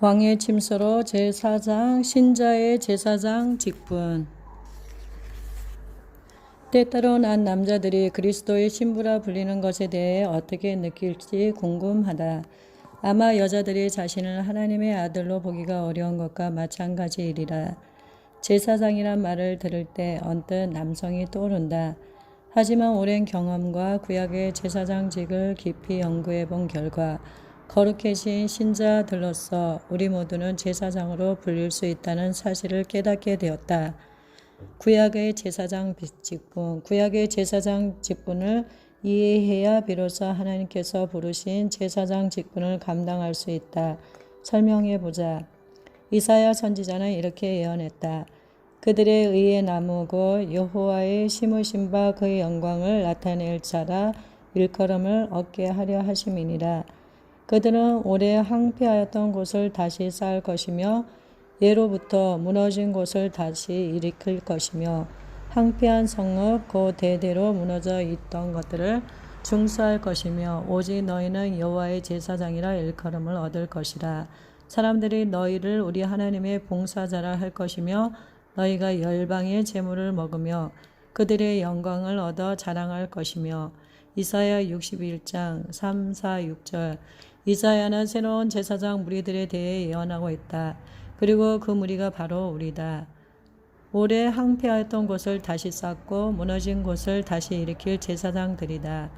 왕의 침서로 제4장 신자의 제사장 직분. 때때로 난 남자들이 그리스도의 신부라 불리는 것에 대해 어떻게 느낄지 궁금하다. 아마 여자들이 자신을 하나님의 아들로 보기가 어려운 것과 마찬가지이리라. 제사장이란 말을 들을 때 언뜻 남성이 떠오른다. 하지만 오랜 경험과 구약의 제사장직을 깊이 연구해 본 결과 거룩해진 신자들로서 우리 모두는 제사장으로 불릴 수 있다는 사실을 깨닫게 되었다. 구약의 제사장 직분을 이해해야 비로소 하나님께서 부르신 제사장 직분을 감당할 수 있다. 설명해 보자. 이사야 선지자는 이렇게 예언했다. 그들의 의에 나무고 여호와의 심으신 바 그의 영광을 나타낼 자라 일컬음을 얻게 하려 하심이니라. 그들은 오래 황폐하였던 곳을 다시 쌓을 것이며 예로부터 무너진 곳을 다시 일으킬 것이며 황폐한 성읍 그 대대로 무너져 있던 것들을 중수할 것이며 오직 너희는 여호와의 제사장이라 일컬음을 얻을 것이라. 사람들이 너희를 우리 하나님의 봉사자라 할 것이며 너희가 열방의 재물을 먹으며 그들의 영광을 얻어 자랑할 것이며. 이사야 61장 3, 4, 6절. 이사야는 새로운 제사장 무리들에 대해 예언하고 있다. 그리고 그 무리가 바로 우리다. 오래 황폐하였던 곳을 다시 쌓고 무너진 곳을 다시 일으킬 제사장들이다.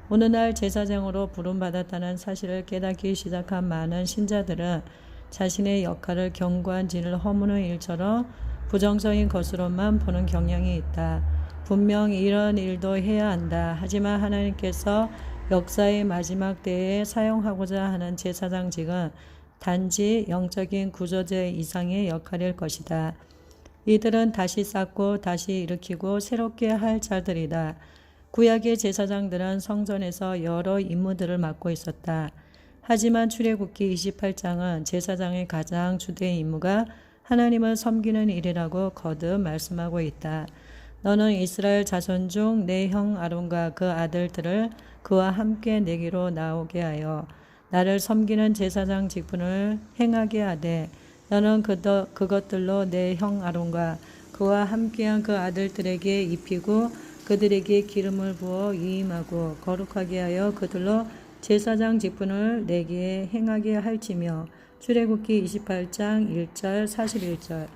오늘날 제사장으로 부름받았다는 사실을 깨닫기 시작한 많은 신자들은 자신의 역할을 견고한 진을 허무는 일처럼 부정적인 것으로만 보는 경향이 있다. 분명 이런 일도 해야 한다. 하지만 하나님께서 역사의 마지막 때에 사용하고자 하는 제사장직은 단지 영적인 구조제 이상의 역할일 것이다. 이들은 다시 쌓고 다시 일으키고 새롭게 할 자들이다. 구약의 제사장들은 성전에서 여러 임무들을 맡고 있었다. 하지만 출애굽기 28장은 제사장의 가장 주된 임무가 하나님을 섬기는 일이라고 거듭 말씀하고 있다. 너는 이스라엘 자손 중 내 형 아론과 그 아들들을 그와 함께 내게로 나오게 하여 나를 섬기는 제사장 직분을 행하게 하되 너는 그것들로 내 형 아론과 그와 함께한 그 아들들에게 입히고 그들에게 기름을 부어 위임하고 거룩하게 하여 그들로 제사장 직분을 내게 행하게 할지며. 출애굽기 28장 1절 41절.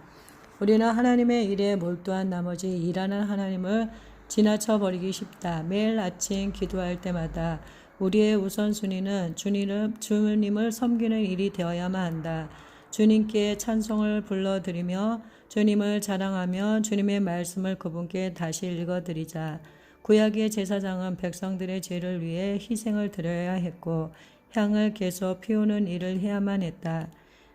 우리는 하나님의 일에 몰두한 나머지 일하는 하나님을 지나쳐 버리기 쉽다. 매일 아침 기도할 때마다 우리의 우선순위는 주님을 섬기는 일이 되어야만 한다. 주님께 찬송을 불러드리며 주님을 자랑하며 주님의 말씀을 그분께 다시 읽어드리자. 구약의 제사장은 백성들의 죄를 위해 희생을 드려야 했고 향을 계속 피우는 일을 해야만 했다.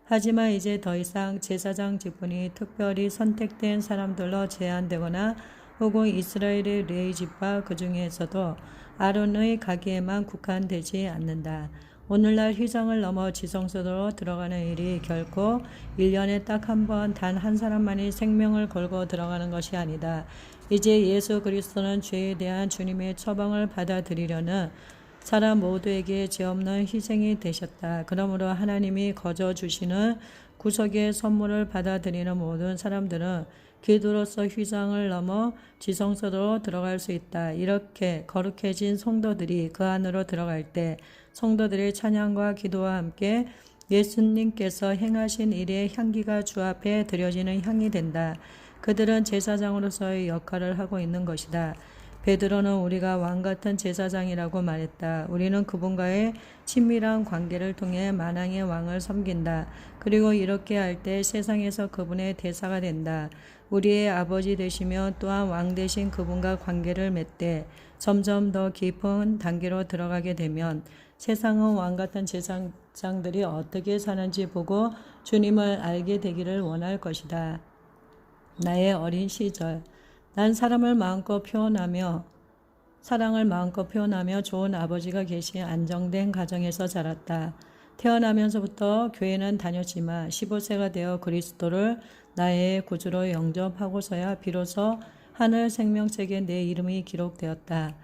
하지만 이제 더 이상 제사장 직분이 특별히 선택된 사람들로 제한되거나 혹은 이스라엘의 레위지파 그 중에서도 아론의 가게에만 국한되지 않는다. 오늘날 휘장을 넘어 지성소로 들어가는 일이 결코 1년에 딱 한 번 단 한 사람만이 생명을 걸고 들어가는 것이 아니다. 이제 예수 그리스도는 죄에 대한 주님의 처방을 받아들이려는 사람 모두에게 죄 없는 희생이 되셨다. 그러므로 하나님이 거저 주시는 구속의 선물을 받아들이는 모든 사람들은 기도로서 휘장을 넘어 지성소로 들어갈 수 있다. 이렇게 거룩해진 성도들이 그 안으로 들어갈 때 성도들의 찬양과 기도와 함께 예수님께서 행하신 일의 향기가 주 앞에 드려지는 향이 된다. 그들은 제사장으로서의 역할을 하고 있는 것이다. 베드로는 우리가 왕같은 제사장이라고 말했다. 우리는 그분과의 친밀한 관계를 통해 만왕의 왕을 섬긴다. 그리고 이렇게 할 때 세상에서 그분의 대사가 된다. 우리의 아버지 되시며 또한 왕 되신 그분과 관계를 맺되 점점 더 깊은 단계로 들어가게 되면 세상은 왕같은 제사장들이 어떻게 사는지 보고 주님을 알게 되기를 원할 것이다. 나의 어린 시절, 난 사랑을 마음껏 표현하며 좋은 아버지가 계신 안정된 가정에서 자랐다. 태어나면서부터 교회는 다녔지만 15세가 되어 그리스도를 나의 구주로 영접하고서야 비로소 하늘 생명책에 내 이름이 기록되었다.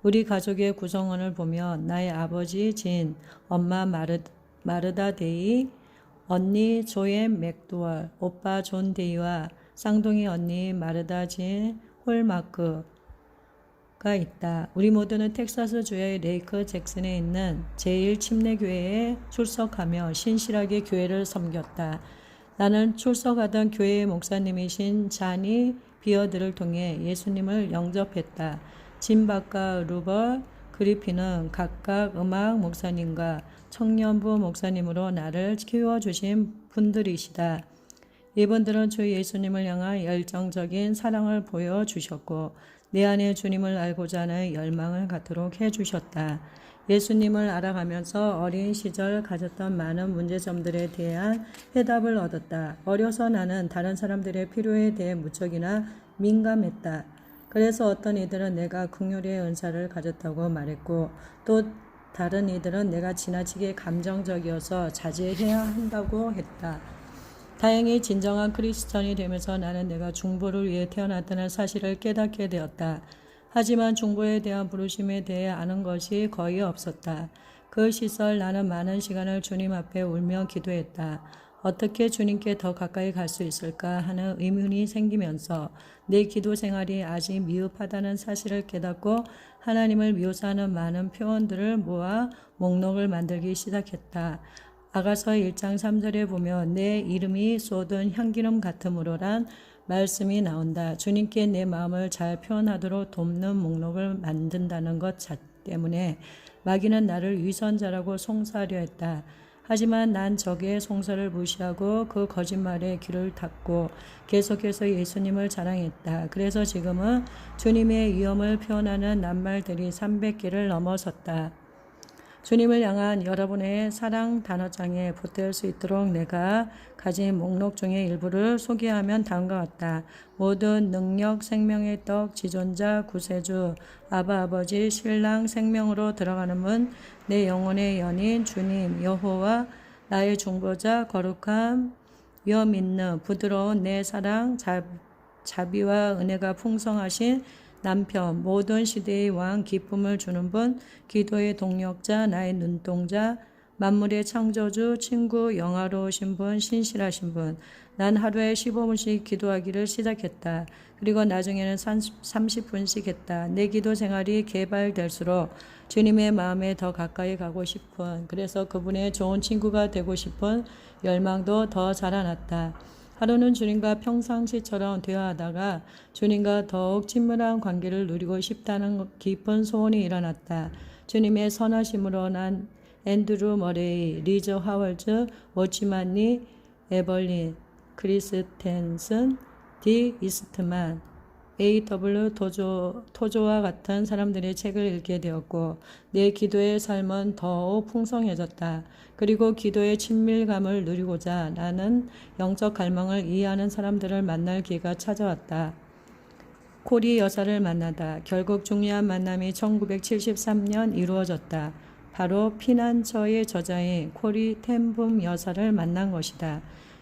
우리 가족의 구성원을 보면 나의 아버지 진, 엄마 마르다 데이, 언니 조앤 맥도월, 오빠 존 데이와 쌍둥이 언니 마르다 진 홀마크가 있다. 우리 모두는 텍사스주의 레이크 잭슨에 있는 제1침례교회에 출석하며 신실하게 교회를 섬겼다. 나는 출석하던 교회의 목사님이신 자니 비어드를 통해 예수님을 영접했다. 짐 박과 루버 그리핀은 각각 음악 목사님과 청년부 목사님으로 나를 키워주신 분들이시다. 이분들은 주 예수님을 향한 열정적인 사랑을 보여주셨고 내 안에 주님을 알고자 하는 열망을 갖도록 해주셨다. 예수님을 알아가면서 어린 시절 가졌던 많은 문제점들에 대한 해답을 얻었다. 어려서 나는 다른 사람들의 필요에 대해 무척이나 민감했다. 그래서 어떤 이들은 내가 긍휼의 은사를 가졌다고 말했고 또 다른 이들은 내가 지나치게 감정적이어서 자제해야 한다고 했다. 다행히 진정한 크리스천이 되면서 나는 내가 중보를 위해 태어났다는 사실을 깨닫게 되었다. 하지만 중보에 대한 부르심에 대해 아는 것이 거의 없었다. 그 시절 나는 많은 시간을 주님 앞에 울며 기도했다. 어떻게 주님께 더 가까이 갈 수 있을까 하는 의문이 생기면서 내 기도 생활이 아직 미흡하다는 사실을 깨닫고 하나님을 묘사하는 많은 표현들을 모아 목록을 만들기 시작했다. 아가서 1장 3절에 보면 내 이름이 쏟은 향기름 같으므로란 말씀이 나온다. 주님께 내 마음을 잘 표현하도록 돕는 목록을 만든다는 것 때문에 마귀는 나를 위선자라고 송사하려 했다. 하지만 난 적의 송사를 무시하고 그 거짓말에 귀를 닫고 계속해서 예수님을 자랑했다. 그래서 지금은 주님의 위엄을 표현하는 낱말들이 300개를 넘어섰다. 주님을 향한 여러분의 사랑 단어장에 보탤 수 있도록 내가 가진 목록 중에 일부를 소개하면 다음과 같다. 모든 능력, 생명의 떡, 지존자, 구세주, 아바 아버지, 신랑, 생명으로 들어가는 문, 내 영혼의 연인, 주님, 여호와, 나의 중보자, 거룩함, 위엄 있는 부드러운 내 사랑, 자비와 은혜가 풍성하신 남편, 모든 시대의 왕, 기쁨을 주는 분, 기도의 동력자, 나의 눈동자, 만물의 창조주, 친구, 영화로우신 분, 신실하신 분. 난 하루에 15분씩 기도하기를 시작했다. 그리고 나중에는 30분씩 했다. 내 기도 생활이 개발될수록 주님의 마음에 더 가까이 가고 싶은, 그래서 그분의 좋은 친구가 되고 싶은 열망도 더 자라났다. 하루는 주님과 평상시처럼 대화하다가 주님과 더욱 친밀한 관계를 누리고 싶다는 깊은 소원이 일어났다. 주님의 선하심으로 난 앤드루 머레이, 리저 하월즈, 워치만니, 에벌린, 크리스텐슨, 디 이스트만, A.W. 토조와 같은 사람들의 책을 읽게 되었고 내 기도의 삶은 더욱 풍성해졌다. 그리고 기도의 친밀감을 누리고자 나는 영적 갈망을 이해하는 사람들을 만날 기회가 찾아왔다. 코리 여사를 만나다. 결국 중요한 만남이 1973년 이루어졌다. 바로 피난처의 저자인 코리 텐붐 여사를 만난 것이다.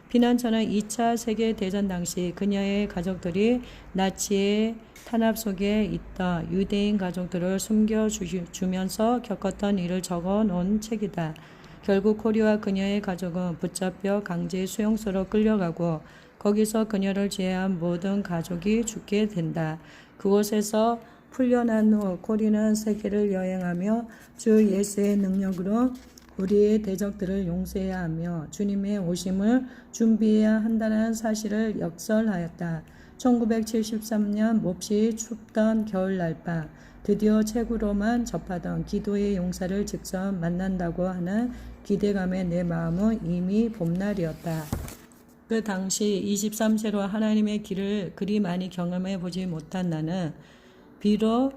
피난처는 2차 세계대전 당시 그녀의 가족들이 나치의 탄압 속에 있던 유대인 가족들을 숨겨주면서 겪었던 일을 적어 놓은 책이다. 결국 코리와 그녀의 가족은 붙잡혀 강제 수용소로 끌려가고 거기서 그녀를 제외한 모든 가족이 죽게 된다. 그곳에서 풀려난 후 코리는 세계를 여행하며 주 예수의 능력으로 우리의 대적들을 용서해야 하며 주님의 오심을 준비해야 한다는 사실을 역설하였다. 1973년 몹시 춥던 겨울 날밤 드디어 책으로만 접하던 기도의 용사를 직접 만난다고 하는 기대감에 내 마음은 이미 봄날이었다. 그 당시 23세로 하나님의 길을 그리 많이 경험해 보지 못한 나는 비록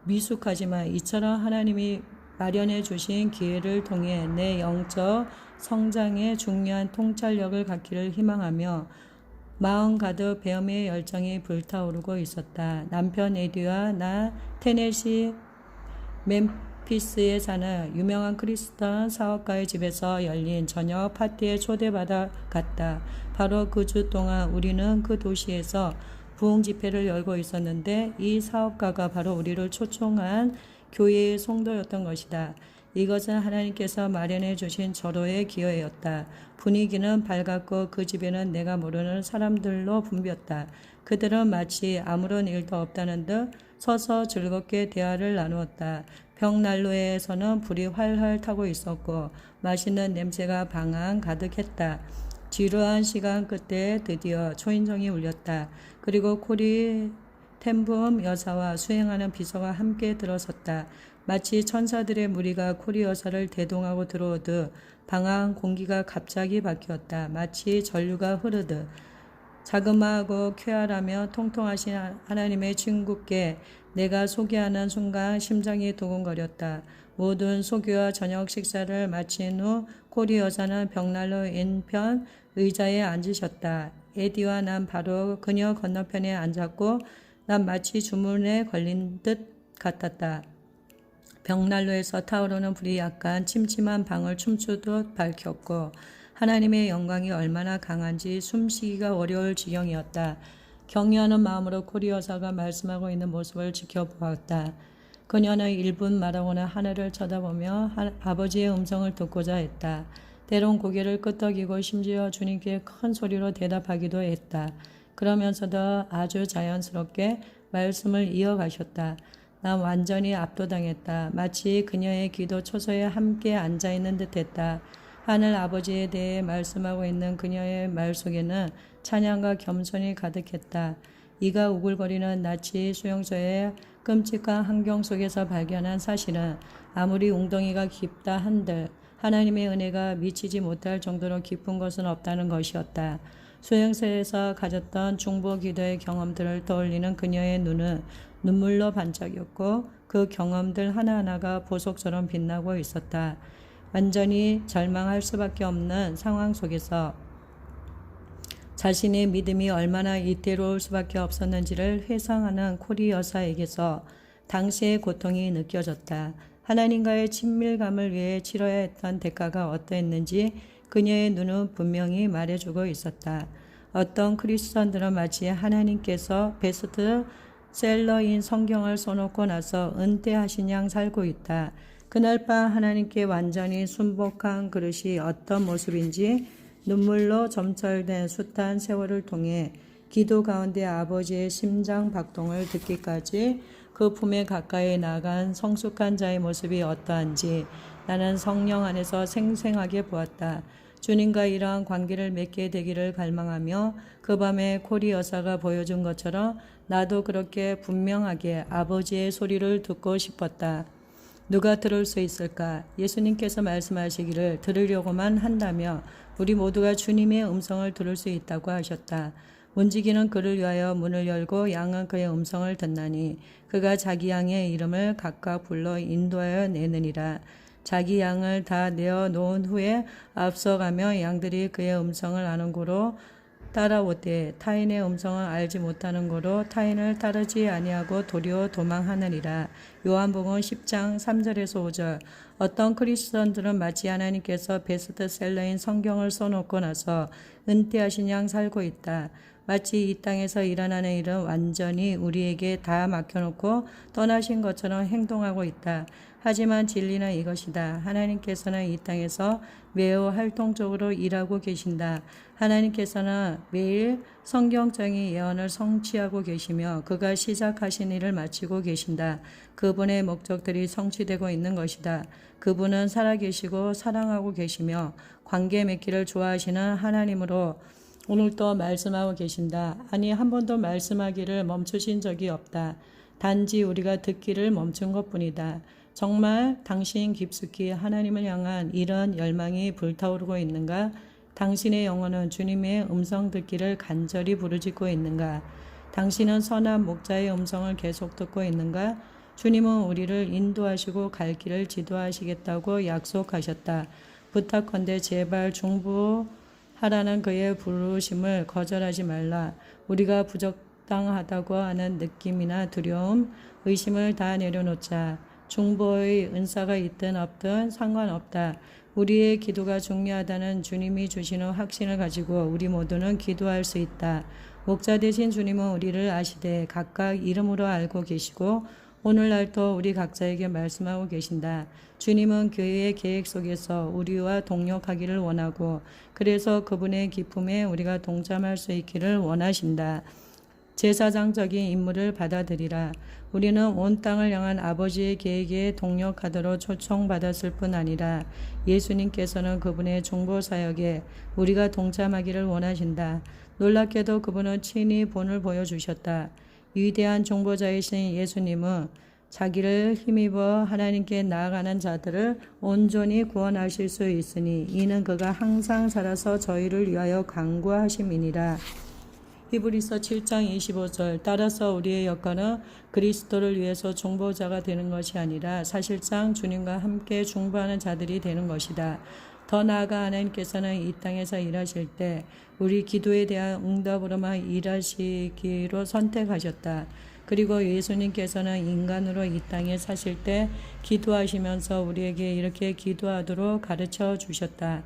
미숙하지만 이처럼 하나님이 마련해 주신 기회를 통해 내 영적 성장에 중요한 통찰력을 갖기를 희망하며 마음 가득 배움의 열정이 불타오르고 있었다. 남편 에디와 나 테네시 멤피스에 사는 유명한 크리스천 사업가의 집에서 열린 저녁 파티에 초대받아 갔다. 바로 그 주 동안 우리는 그 도시에서 부흥 집회를 열고 있었는데 이 사업가가 바로 우리를 초청한 교회의 성도였던 것이다. 이것은 하나님께서 마련해 주신 절호의 기회였다. 분위기는 밝았고 그 집에는 내가 모르는 사람들로 붐볐다. 그들은 마치 아무런 일도 없다는 듯 서서 즐겁게 대화를 나누었다. 벽난로에서는 불이 활활 타고 있었고 맛있는 냄새가 방 가득했다. 지루한 시간 끝에 드디어 초인종이 울렸다. 그리고 코리 템붐 여사와 수행하는 비서가 함께 들어섰다. 마치 천사들의 무리가 코리 여사를 대동하고 들어오듯 방안 공기가 갑자기 바뀌었다. 마치 전류가 흐르듯. 자그마하고 쾌활하며 통통하신 하나님의 친구께 내가 소개하는 순간 심장이 두근거렸다. 모든 소개와 저녁 식사를 마친 후 코리 여사는 벽난로 왼편 의자에 앉으셨다. 에디와 난 바로 그녀 건너편에 앉았고 난 마치 주문에 걸린 듯 같았다. 벽난로에서 타오르는 불이 약간 침침한 방을 춤추듯 밝혔고 하나님의 영광이 얼마나 강한지 숨쉬기가 어려울 지경이었다. 경외하는 마음으로 코리 여사가 말씀하고 있는 모습을 지켜보았다. 그녀는 1분 말하거나 하늘을 쳐다보며 아버지의 음성을 듣고자 했다. 때론 고개를 끄덕이고 심지어 주님께 큰 소리로 대답하기도 했다. 그러면서도 아주 자연스럽게 말씀을 이어가셨다. 난 완전히 압도당했다. 마치 그녀의 기도 초소에 함께 앉아있는 듯했다. 하늘 아버지에 대해 말씀하고 있는 그녀의 말 속에는 찬양과 겸손이 가득했다. 이가 우글거리는 나치 수용소의 끔찍한 환경 속에서 발견한 사실은 아무리 웅덩이가 깊다 한들 하나님의 은혜가 미치지 못할 정도로 깊은 것은 없다는 것이었다. 수용소에서 가졌던 중보 기도의 경험들을 떠올리는 그녀의 눈은 눈물로 반짝였고 그 경험들 하나하나가 보석처럼 빛나고 있었다. 완전히 절망할 수밖에 없는 상황 속에서 자신의 믿음이 얼마나 이태로울 수밖에 없었는지를 회상하는 코리 여사에게서 당시의 고통이 느껴졌다. 하나님과의 친밀감을 위해 치러야 했던 대가가 어떠했는지 그녀의 눈은 분명히 말해주고 있었다. 어떤 크리스천들은 마치 하나님께서 베스트셀러인 성경을 써놓고 나서 은퇴하신 양 살고 있다. 그날 밤 하나님께 완전히 순복한 그릇이 어떤 모습인지 눈물로 점철된 숱한 세월을 통해 기도 가운데 아버지의 심장 박동을 듣기까지 그 품에 가까이 나간 성숙한 자의 모습이 어떠한지 나는 성령 안에서 생생하게 보았다. 주님과 이러한 관계를 맺게 되기를 갈망하며 그 밤에 코리 여사가 보여준 것처럼 나도 그렇게 분명하게 아버지의 소리를 듣고 싶었다. 누가 들을 수 있을까? 예수님께서 말씀하시기를 들으려고만 한다며 우리 모두가 주님의 음성을 들을 수 있다고 하셨다. 문지기는 그를 위하여 문을 열고 양은 그의 음성을 듣나니 그가 자기 양의 이름을 각각 불러 인도하여 내느니라. 자기 양을 다 내어 놓은 후에 앞서가며 양들이 그의 음성을 아는 고로 따라오되 타인의 음성을 알지 못하는 고로 타인을 따르지 아니하고 도리어 도망하느니라. 요한복음 10장 3절에서 5절. 어떤 크리스천들은 마치 하나님께서 베스트셀러인 성경을 써놓고 나서 은퇴하신 양 살고 있다. 마치 이 땅에서 일어나는 일은 완전히 우리에게 다 맡겨놓고 떠나신 것처럼 행동하고 있다. 하지만 진리는 이것이다. 하나님께서는 이 땅에서 매우 활동적으로 일하고 계신다. 하나님께서는 매일 성경적인 예언을 성취하고 계시며 그가 시작하신 일을 마치고 계신다. 그분의 목적들이 성취되고 있는 것이다. 그분은 살아계시고 사랑하고 계시며 관계 맺기를 좋아하시는 하나님으로 오늘도 말씀하고 계신다. 아니 한 번도 말씀하기를 멈추신 적이 없다. 단지 우리가 듣기를 멈춘 것뿐이다. 정말 당신 깊숙이 하나님을 향한 이런 열망이 불타오르고 있는가? 당신의 영혼은 주님의 음성 듣기를 간절히 부르짖고 있는가? 당신은 선한 목자의 음성을 계속 듣고 있는가? 주님은 우리를 인도하시고 갈 길을 지도하시겠다고 약속하셨다. 부탁컨대 제발 중보하라는 그의 부르심을 거절하지 말라. 우리가 부적당하다고 하는 느낌이나 두려움, 의심을 다 내려놓자. 중보의 은사가 있든 없든 상관없다. 우리의 기도가 중요하다는 주님이 주시는 확신을 가지고 우리 모두는 기도할 수 있다. 목자 되신 주님은 우리를 아시되 각각 이름으로 알고 계시고 오늘날도 우리 각자에게 말씀하고 계신다. 주님은 교회의 계획 속에서 우리와 동역하기를 원하고 그래서 그분의 기쁨에 우리가 동참할 수 있기를 원하신다. 제사장적인 임무를 받아들이라. 우리는 온 땅을 향한 아버지의 계획에 동력하도록 초청받았을 뿐 아니라 예수님께서는 그분의 중보사역에 우리가 동참하기를 원하신다. 놀랍게도 그분은 친히 본을 보여주셨다. 위대한 중보자이신 예수님은 자기를 힘입어 하나님께 나아가는 자들을 온전히 구원하실 수 있으니 이는 그가 항상 살아서 저희를 위하여 간구하심이니라. 히브리서 7장 25절. 따라서 우리의 역할은 그리스도를 위해서 중보자가 되는 것이 아니라 사실상 주님과 함께 중보하는 자들이 되는 것이다. 더 나아가 하나님께서는 이 땅에서 일하실 때 우리 기도에 대한 응답으로만 일하시기로 선택하셨다. 그리고 예수님께서는 인간으로 이 땅에 사실 때 기도하시면서 우리에게 이렇게 기도하도록 가르쳐 주셨다.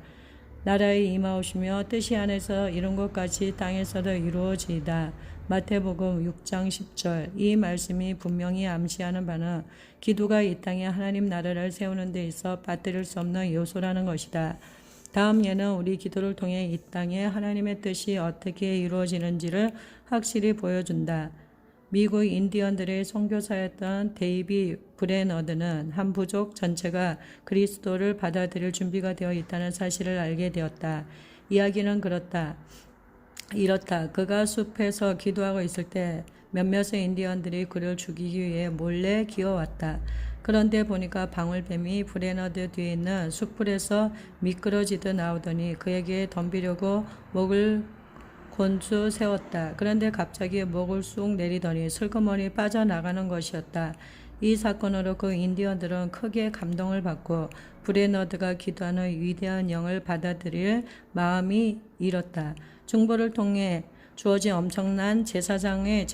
나라에 임하오시며 뜻이 하늘에서 이룬 것 같이 땅에서도 이루어지이다. 마태복음 6장 10절. 이 말씀이 분명히 암시하는 바는 기도가 이 땅에 하나님 나라를 세우는 데 있어 빠뜨릴 수 없는 요소라는 것이다. 다음 예는 우리 기도를 통해 이 땅에 하나님의 뜻이 어떻게 이루어지는지를 확실히 보여준다. 미국 인디언들의 선교사였던 데이비 브레너드는 한 부족 전체가 그리스도를 받아들일 준비가 되어 있다는 사실을 알게 되었다. 이야기는 이렇다. 그가 숲에서 기도하고 있을 때 몇몇의 인디언들이 그를 죽이기 위해 몰래 기어왔다. 그런데 보니까 방울뱀이 브레너드 뒤에 있는 숯불에서 미끄러지듯 나오더니 그에게 덤비려고 목을 곤수 세웠다. 그런데 갑자기 목을 쑥 내리더니 슬그머니 빠져나가는 것이었다. 이 사건으로 그 인디언들은 크게 감동을 받고 브레너드가 기도하는 위대한 영을 받아들일 마음이 일었다. 중보를 통해 주어진 엄청난 제사장의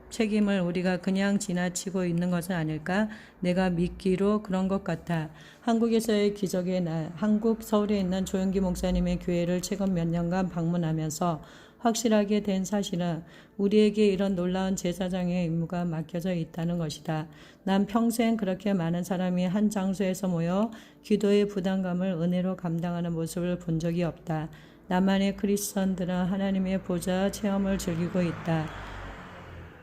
책임을 우리가 그냥 지나치고 있는 것은 아닐까? 내가 믿기로 그런 것 같아. 한국에서의 기적의 날, 한국 서울에 있는 조영기 목사님의 교회를 최근 몇 년간 방문하면서 확실하게 된 사실은 우리에게 이런 놀라운 제사장의 임무가 맡겨져 있다는 것이다. 난 평생 그렇게 많은 사람이 한 장소에서 모여 기도의 부담감을 은혜로 감당하는 모습을 본 적이 없다. 나만의 크리스천들은 하나님의 보좌 체험을 즐기고 있다.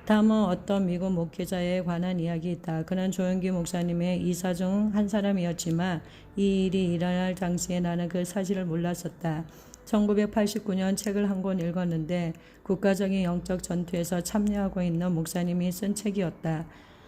다음은 어떤 미국 목회자에 관한 이야기이다. 그는 조영기 목사님의 이사 중 한 사람이었지만 이 일이 일어날 당시에 나는 그 사실을 몰랐었다. 1989년 책을 한 권 읽었는데 국가적인 영적 전투에서 참여하고 있는 목사님이 쓴 책이었다.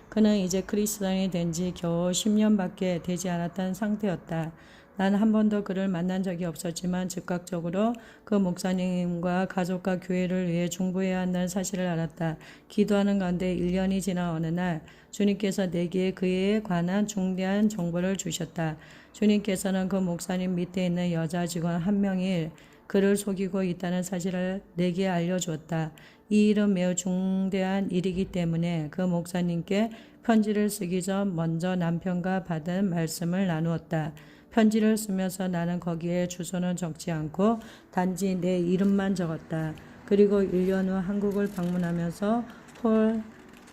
그는 이제 크리스천이 된 지 겨우 10년밖에 되지 않았던 상태였다. 난 한 번도 그를 만난 적이 없었지만 즉각적으로 그 목사님과 가족과 교회를 위해 중보해야 한다는 사실을 알았다. 기도하는 가운데 1년이 지나 어느 날 주님께서 내게 그에 관한 중대한 정보를 주셨다. 주님께서는 그 목사님 밑에 있는 여자 직원 한 명이 그를 속이고 있다는 사실을 내게 알려주었다. 이 일은 매우 중대한 일이기 때문에 그 목사님께 편지를 쓰기 전 먼저 남편과 받은 말씀을 나누었다. 편지를 쓰면서 나는 거기에 주소는 적지 않고 단지 내 이름만 적었다. 그리고 1년 후 한국을 방문하면서 폴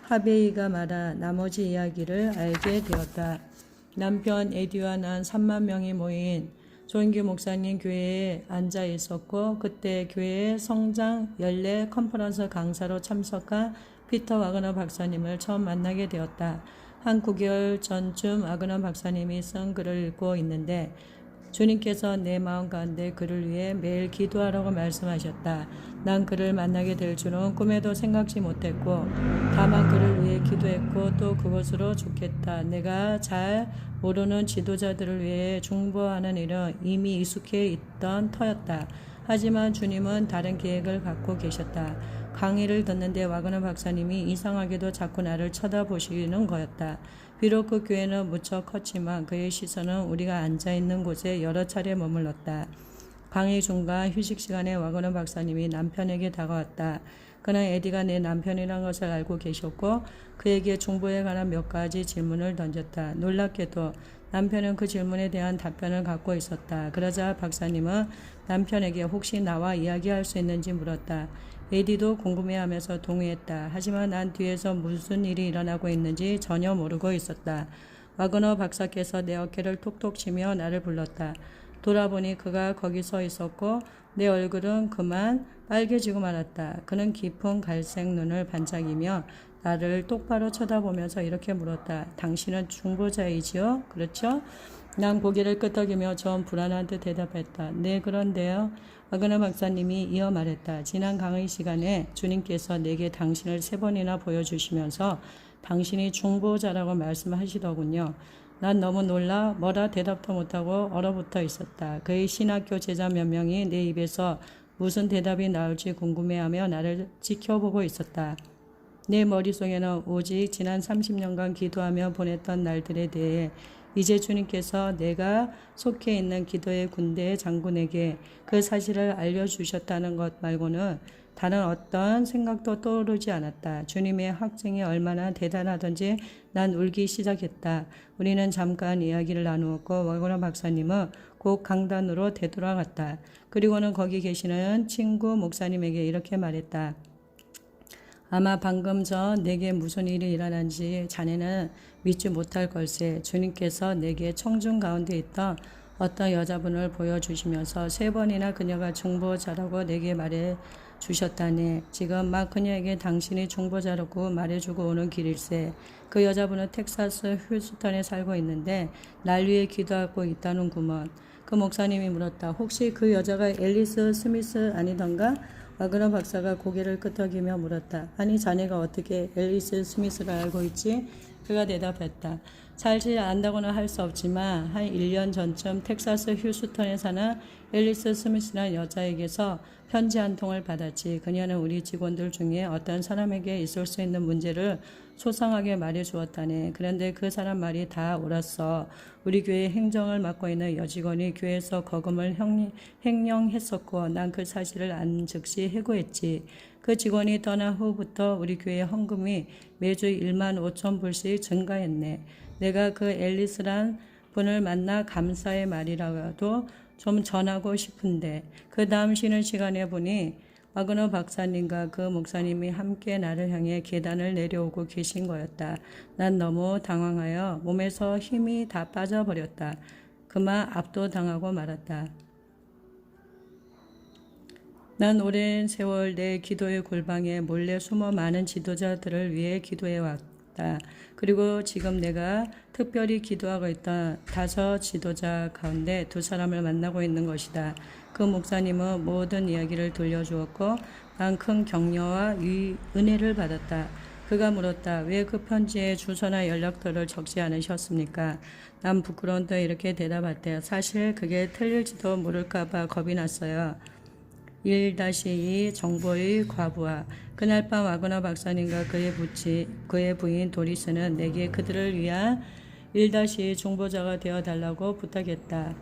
하베이가 말한 나머지 이야기를 알게 되었다. 남편 에디와 난 3만 명이 모인 조영기 목사님 교회에 앉아 있었고 그때 교회의 성장 연례 컨퍼런스 강사로 참석한 피터 와그너 박사님을 처음 만나게 되었다. 한 9개월 전쯤 와그너 박사님이 쓴 글을 읽고 있는데 주님께서 내 마음 가운데 그를 위해 매일 기도하라고 말씀하셨다. 난 그를 만나게 될 줄은 꿈에도 생각지 못했고 다만 그를 위해 기도했고 또 그것으로 좋겠다. 내가 잘 모르는 지도자들을 위해 중보하는 일은 이미 익숙해 있던 터였다. 하지만 주님은 다른 계획을 갖고 계셨다. 강의를 듣는데 와그너 박사님이 이상하게도 자꾸 나를 쳐다보시는 거였다. 비록 그 교회는 무척 컸지만 그의 시선은 우리가 앉아있는 곳에 여러 차례 머물렀다. 강의 중간 휴식 시간에 와그너 박사님이 남편에게 다가왔다. 그는 에디가 내 남편이라는 것을 알고 계셨고 그에게 중보에 관한 몇 가지 질문을 던졌다. 놀랍게도 남편은 그 질문에 대한 답변을 갖고 있었다. 그러자 박사님은 남편에게 혹시 나와 이야기할 수 있는지 물었다. 에디도 궁금해하면서 동의했다. 하지만 난 뒤에서 무슨 일이 일어나고 있는지 전혀 모르고 있었다. 와그너 박사께서 내 어깨를 톡톡 치며 나를 불렀다. 돌아보니 그가 거기 서 있었고 내 얼굴은 그만 빨개지고 말았다. 그는 깊은 갈색 눈을 반짝이며 나를 똑바로 쳐다보면서 이렇게 물었다. 당신은 중보자이지요? 그렇죠? 난 고개를 끄덕이며 좀 불안한 듯 대답했다. 네, 그런데요. 와그너 박사님이 이어 말했다. 지난 강의 시간에 주님께서 내게 당신을 3번이나 보여주시면서 당신이 중보자라고 말씀하시더군요. 난 너무 놀라 뭐라 대답도 못하고 얼어붙어 있었다. 그의 신학교 제자 몇 명이 내 입에서 무슨 대답이 나올지 궁금해하며 나를 지켜보고 있었다. 내 머릿속에는 오직 지난 30년간 기도하며 보냈던 날들에 대해 이제 주님께서 내가 속해 있는 기도의 군대의 장군에게 그 사실을 알려주셨다는 것 말고는 다른 어떤 생각도 떠오르지 않았다. 주님의 확증이 얼마나 대단하던지 난 울기 시작했다. 우리는 잠깐 이야기를 나누었고 와그너 박사님은 곧 강단으로 되돌아갔다. 그리고는 거기 계시는 친구 목사님에게 이렇게 말했다. 아마 방금 전 내게 무슨 일이 일어난지 자네는 믿지 못할 걸세. 주님께서 내게 청중 가운데 있던 어떤 여자분을 보여주시면서 3번이나 그녀가 중보자라고 내게 말해 주셨다네. 지금 막 그녀에게 당신이 중보자라고 말해주고 오는 길일세. 그 여자분은 텍사스 휴스턴에 살고 있는데 날 위해 기도하고 있다는구먼. 그 목사님이 물었다. 혹시 그 여자가 앨리스 스미스 아니던가? 와그너 박사가 고개를 끄덕이며 물었다. 아니 자네가 어떻게 앨리스 스미스를 알고 있지? 그가 대답했다. 사실 안다고는 할 수 없지만 한 1년 전쯤 텍사스 휴스턴에 사는 앨리스 스미스라는 여자에게서 편지 한 통을 받았지. 그녀는 우리 직원들 중에 어떤 사람에게 있을 수 있는 문제를 소상하게 말해 주었다네. 그런데 그 사람 말이 다 옳았어. 우리 교회 행정을 맡고 있는 여직원이 교회에서 거금을 횡령했었고 난 그 사실을 안 즉시 해고했지. 그 직원이 떠난 후부터 우리 교회 헌금이 매주 1만 5천 불씩 증가했네. 내가 그 앨리스란 분을 만나 감사의 말이라도 좀 전하고 싶은데 그 다음 쉬는 시간에 보니 와그너 박사님과 그 목사님이 함께 나를 향해 계단을 내려오고 계신 거였다. 난 너무 당황하여 몸에서 힘이 다 빠져버렸다. 그만 압도당하고 말았다. 난 오랜 세월 내 기도의 골방에 몰래 숨어 많은 지도자들을 위해 기도해왔다. 그리고 지금 내가 특별히 기도하고 있던 5 지도자 가운데 2사람을 만나고 있는 것이다. 그 목사님은 모든 이야기를 들려주었고 난 큰 격려와 은혜를 받았다. 그가 물었다. 왜 그 편지에 주소나 연락처를 적지 않으셨습니까? 난 부끄러운 듯 이렇게 대답했다. 사실 그게 틀릴지도 모를까 봐 겁이 났어요. 1-2 정보의 과부하. 그날 밤 와그너 박사님과 그의 부인 도리스는 내게 그들을 위한 1-2 중보자가 되어달라고 부탁했다.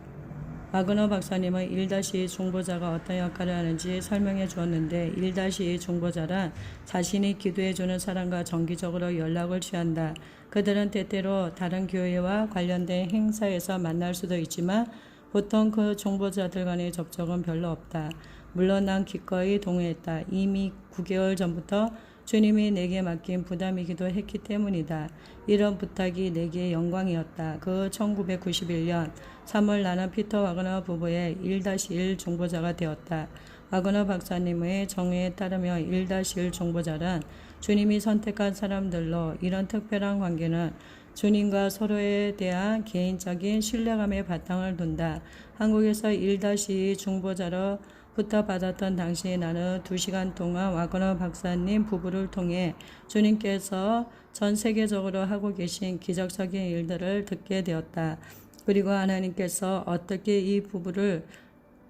와그너 박사님은 1-2 중보자가 어떤 역할을 하는지 설명해 주었는데 1-2 중보자란 자신이 기도해주는 사람과 정기적으로 연락을 취한다. 그들은 때때로 다른 교회와 관련된 행사에서 만날 수도 있지만 보통 그 중보자들 간의 접촉은 별로 없다. 물론 난 기꺼이 동의했다. 이미 9개월 전부터 주님이 내게 맡긴 부담이기도 했기 때문이다. 이런 부탁이 내게 영광이었다. 그 1991년 3월 나는 피터 와그너 부부의 1-1 중보자가 되었다. 와그너 박사님의 정의에 따르며 1-1 중보자란 주님이 선택한 사람들로 이런 특별한 관계는 주님과 서로에 대한 개인적인 신뢰감에 바탕을 둔다. 한국에서 1-2 중보자로 부탁받았던 당시에 나는 2시간 동안 와그너 박사님 부부를 통해 주님께서 전 세계적으로 하고 계신 기적적인 일들을 듣게 되었다. 그리고 하나님께서 어떻게 이 부부를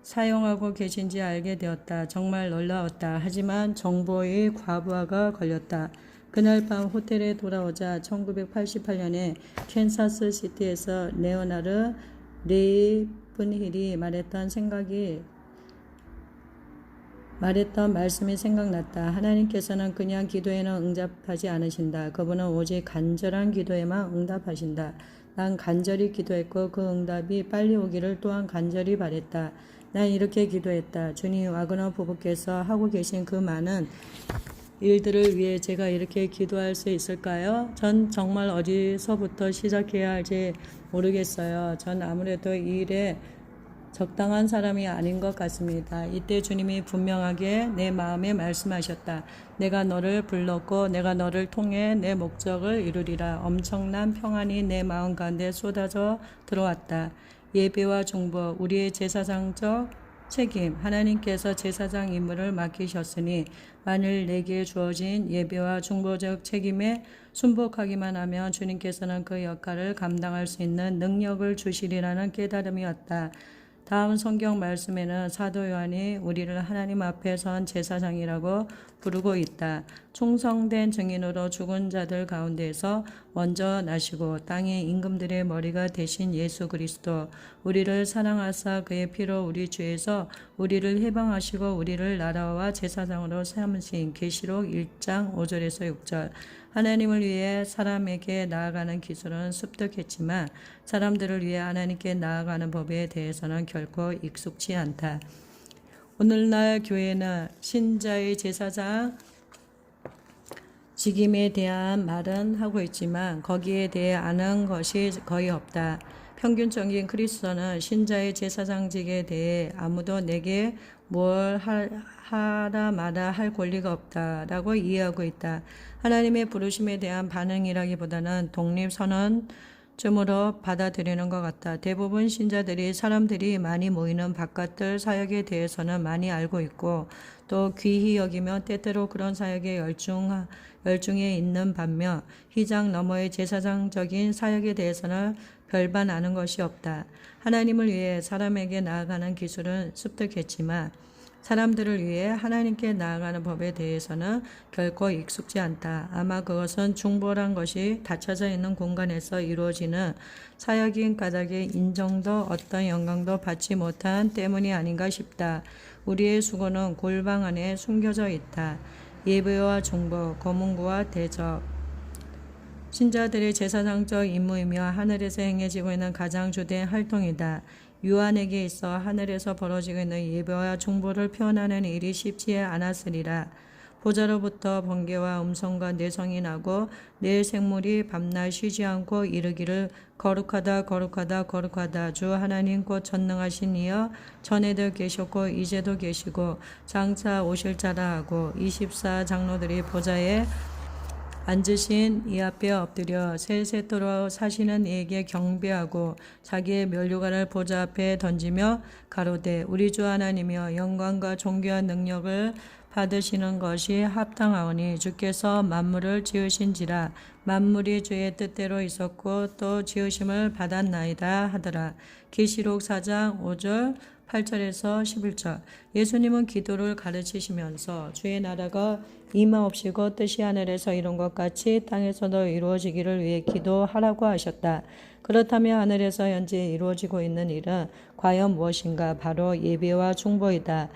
사용하고 계신지 알게 되었다. 정말 놀라웠다. 하지만 정보의 과부하가 걸렸다. 그날 밤 호텔에 돌아오자 1988년에 캔사스 시티에서 레오나르 레이븐힐이 말했던 말씀이 생각났다. 하나님께서는 그냥 기도에는 응답하지 않으신다. 그분은 오직 간절한 기도에만 응답하신다. 난 간절히 기도했고 그 응답이 빨리 오기를 또한 간절히 바랬다. 난 이렇게 기도했다. 주님, 와그너 부부께서 하고 계신 그 많은 일들을 위해 제가 이렇게 기도할 수 있을까요? 전 정말 어디서부터 시작해야 할지 모르겠어요. 전 아무래도 이 일에 적당한 사람이 아닌 것 같습니다. 이때 주님이 분명하게 내 마음에 말씀하셨다. 내가 너를 불렀고 내가 너를 통해 내 목적을 이루리라. 엄청난 평안이 내 마음 가운데 쏟아져 들어왔다. 예배와 중보, 우리의 제사장적 책임, 하나님께서 제사장 임무를 맡기셨으니 만일 내게 주어진 예배와 중보적 책임에 순복하기만 하면 주님께서는 그 역할을 감당할 수 있는 능력을 주시리라는 깨달음이었다. 다음 성경 말씀에는 사도 요한이 우리를 하나님 앞에 선 제사장이라고 부르고 있다. 충성된 증인으로 죽은 자들 가운데서 먼저 나시고 땅의 임금들의 머리가 되신 예수 그리스도, 우리를 사랑하사 그의 피로 우리 죄에서 우리를 해방하시고 우리를 나라와 제사장으로 삼으신 계시록 1장 5절에서 6절. 하나님을 위해 사람에게 나아가는 기술은 습득했지만 사람들을 위해 하나님께 나아가는 법에 대해서는 결코 익숙치 않다. 오늘날 교회는 신자의 제사장 직임에 대한 말은 하고 있지만 거기에 대해 아는 것이 거의 없다. 평균적인 그리스도는 신자의 제사장직에 대해 아무도 내게 뭘 하라 마라 할 권리가 없다라고 이해하고 있다. 하나님의 부르심에 대한 반응이라기보다는 독립선언쯤으로 받아들이는 것 같다. 대부분 신자들이 사람들이 많이 모이는 바깥들 사역에 대해서는 많이 알고 있고 또 귀히 여기며 때때로 그런 사역에 열중해 있는 반면 휘장 너머의 제사장적인 사역에 대해서는 별반 아는 것이 없다. 하나님을 위해 사람에게 나아가는 기술은 습득했지만 사람들을 위해 하나님께 나아가는 법에 대해서는 결코 익숙지 않다. 아마 그것은 중보란 것이 닫혀져 있는 공간에서 이루어지는 사역인 까닭에 인정도 어떤 영광도 받지 못한 때문이 아닌가 싶다. 우리의 수고는 골방 안에 숨겨져 있다. 예배와 중보, 거문구와 대접, 신자들의 제사장적 임무이며 하늘에서 행해지고 있는 가장 주된 활동이다. 요한에게 있어 하늘에서 벌어지고 있는 예배와 중보를 표현하는 일이 쉽지 않았으리라. 보좌로부터 번개와 음성과 내성이 나고 내 생물이 밤낮 쉬지 않고 이르기를 거룩하다 거룩하다 거룩하다 주 하나님 곧 전능하신 이여 전에도 계셨고 이제도 계시고 장차 오실 자라 하고 24 장로들이 보좌에 앉으신 이 앞에 엎드려 세세토록 사시는 이에게 경배하고 자기의 면류관을 보좌 앞에 던지며 가로되 우리 주 하나님이여 영광과 존귀와 능력을 받으시는 것이 합당하오니 주께서 만물을 지으신지라 만물이 주의 뜻대로 있었고 또 지으심을 받았나이다 하더라. 계시록 4장 5절 8절에서 11절. 예수님은 기도를 가르치시면서 주의 나라가 임하옵시고 뜻이 하늘에서 이룬 것 같이 땅에서도 이루어지기를 위해 기도하라고 하셨다. 그렇다면 하늘에서 현재 이루어지고 있는 일은 과연 무엇인가? 바로 예배와 중보이다.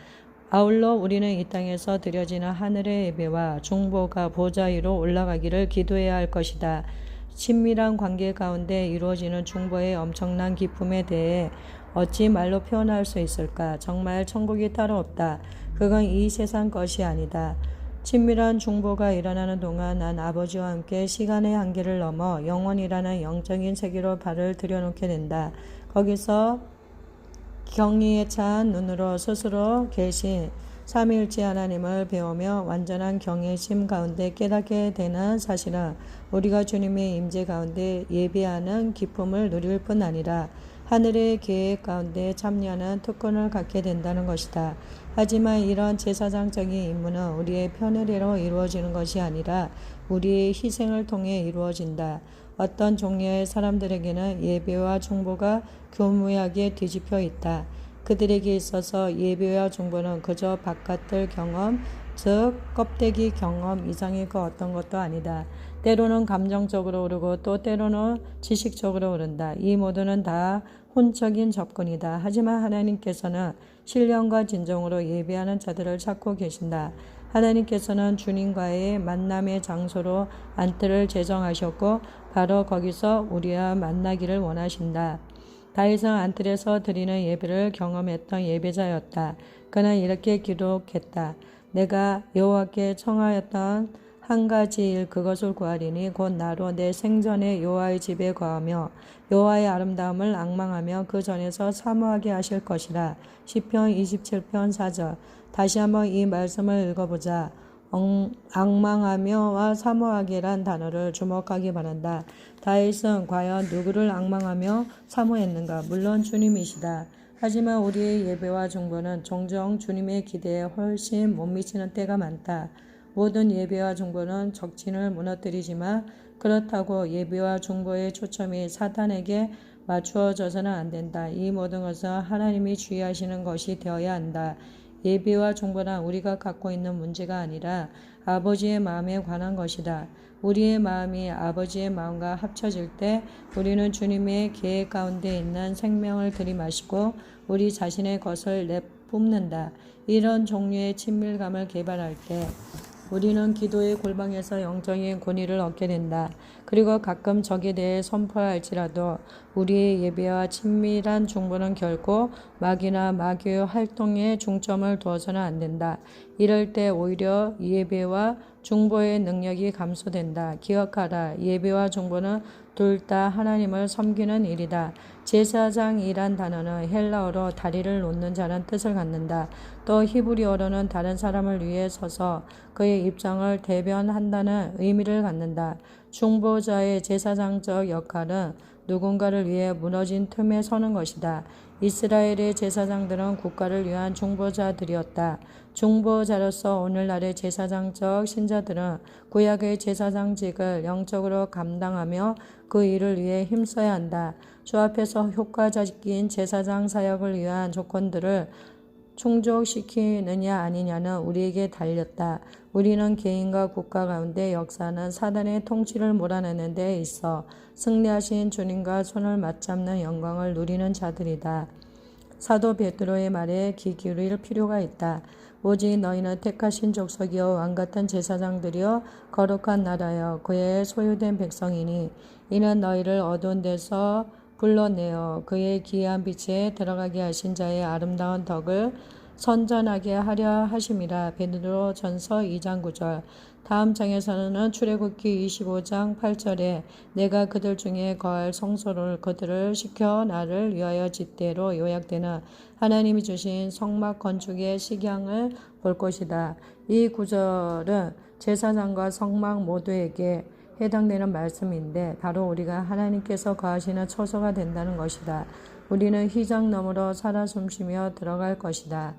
아울러 우리는 이 땅에서 드려지는 하늘의 예배와 중보가 보좌 위로 올라가기를 기도해야 할 것이다. 친밀한 관계 가운데 이루어지는 중보의 엄청난 기쁨에 대해 어찌 말로 표현할 수 있을까? 정말 천국이 따로 없다. 그건 이 세상 것이 아니다. 친밀한 중보가 일어나는 동안 난 아버지와 함께 시간의 한계를 넘어 영원이라는 영적인 세계로 발을 들여놓게 된다. 거기서 경의에 찬 눈으로 스스로 계신 삼위일체 하나님을 배우며 완전한 경외심 가운데 깨닫게 되는 사실은 우리가 주님의 임재 가운데 예배하는 기쁨을 누릴 뿐 아니라 하늘의 계획 가운데 참여하는 특권을 갖게 된다는 것이다. 하지만 이런 제사장적인 임무는 우리의 편의대로 이루어지는 것이 아니라 우리의 희생을 통해 이루어진다. 어떤 종류의 사람들에게는 예배와 중보가 교묘하게 뒤집혀 있다. 그들에게 있어서 예배와 중보는 그저 바깥들 경험, 즉 껍데기 경험 이상의 그 어떤 것도 아니다. 때로는 감정적으로 오르고 또 때로는 지식적으로 오른다. 이 모두는 다 혼적인 접근이다. 하지만 하나님께서는 신령과 진정으로 예배하는 자들을 찾고 계신다. 하나님께서는 주님과의 만남의 장소로 안뜰을 제정하셨고 바로 거기서 우리와 만나기를 원하신다. 다윗은 안뜰에서 드리는 예배를 경험했던 예배자였다. 그는 이렇게 기록했다. 내가 여호와께 청하였던 한 가지 일 그것을 구하리니 곧 나로 내 생전에 여호와의 집에 거하며 여호와의 아름다움을 앙망하며 그 전에서 사모하게 하실 것이라. 시편 27편 4절. 다시 한번 이 말씀을 읽어보자. 앙망하며와 사모하기란 단어를 주목하기 바란다. 다윗은 과연 누구를 앙망하며 사모했는가? 물론 주님이시다. 하지만 우리의 예배와 중보는 종종 주님의 기대에 훨씬 못 미치는 때가 많다. 모든 예배와 중보는 적진을 무너뜨리지만 그렇다고 예배와 중보의 초점이 사탄에게 맞추어져서는 안 된다. 이 모든 것은 하나님이 주의하시는 것이 되어야 한다. 예배와 중보는 우리가 갖고 있는 문제가 아니라 아버지의 마음에 관한 것이다. 우리의 마음이 아버지의 마음과 합쳐질 때 우리는 주님의 계획 가운데 있는 생명을 들이마시고 우리 자신의 것을 내뿜는다. 이런 종류의 친밀감을 개발할 때 우리는 기도의 골방에서 영적인 권위를 얻게 된다. 그리고 가끔 적에 대해 선포할지라도 우리의 예배와 친밀한 중보는 결코 막이나 마귀의 활동에 중점을 두어서는 안 된다. 이럴 때 오히려 예배와 중보의 능력이 감소된다. 기억하라. 예배와 중보는 둘 다 하나님을 섬기는 일이다. 제사장이란 단어는 헬라어로 다리를 놓는 자는 뜻을 갖는다. 또 히브리어로는 다른 사람을 위해 서서 그의 입장을 대변한다는 의미를 갖는다. 중보자의 제사장적 역할은 누군가를 위해 무너진 틈에 서는 것이다. 이스라엘의 제사장들은 국가를 위한 중보자들이었다. 중보자로서 오늘날의 제사장적 신자들은 구약의 제사장직을 영적으로 감당하며 그 일을 위해 힘써야 한다. 주 앞에서 효과적인 제사장 사역을 위한 조건들을 충족시키느냐 아니냐는 우리에게 달렸다. 우리는 개인과 국가 가운데 역사하는 사단의 통치를 몰아내는 데 있어 승리하신 주님과 손을 맞잡는 영광을 누리는 자들이다. 사도 베드로의 말에 귀 기울일 필요가 있다. 오직 너희는 택하신 족속이요 왕같은 제사장들이요 거룩한 나라여 그의 소유된 백성이니 이는 너희를 어두운 데서 불러내어 그의 기이한 빛에 들어가게 하신 자의 아름다운 덕을 선전하게 하려 하심이라. 베드로 전서 2장 9절. 다음 장에서는 출애굽기 25장 8절에 내가 그들 중에 거할 성소를 그들을 시켜 나를 위하여 짓대로 요약되는 하나님이 주신 성막 건축의 식양을 볼 것이다. 이 구절은 제사장과 성막 모두에게 해당되는 말씀인데 바로 우리가 하나님께서 거하시는 처소가 된다는 것이다. 우리는 휘장 너머로 살아 숨쉬며 들어갈 것이다.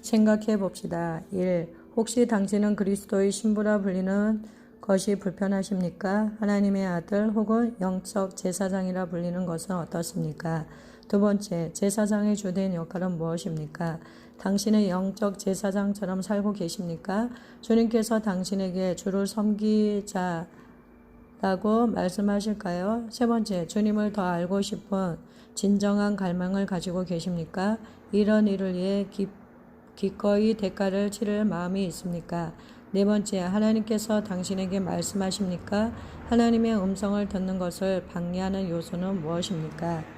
생각해 봅시다. 1. 혹시 당신은 그리스도의 신부라 불리는 것이 불편하십니까? 하나님의 아들 혹은 영적 제사장이라 불리는 것은 어떻습니까? 두 번째, 제사장의 주된 역할은 무엇입니까? 당신은 영적 제사장처럼 살고 계십니까? 주님께서 당신에게 주를 섬기자라고 말씀하실까요? 세 번째, 주님을 더 알고 싶은 진정한 갈망을 가지고 계십니까? 이런 일을 위해 기꺼이 대가를 치를 마음이 있습니까? 네 번째, 하나님께서 당신에게 말씀하십니까? 하나님의 음성을 듣는 것을 방해하는 요소는 무엇입니까?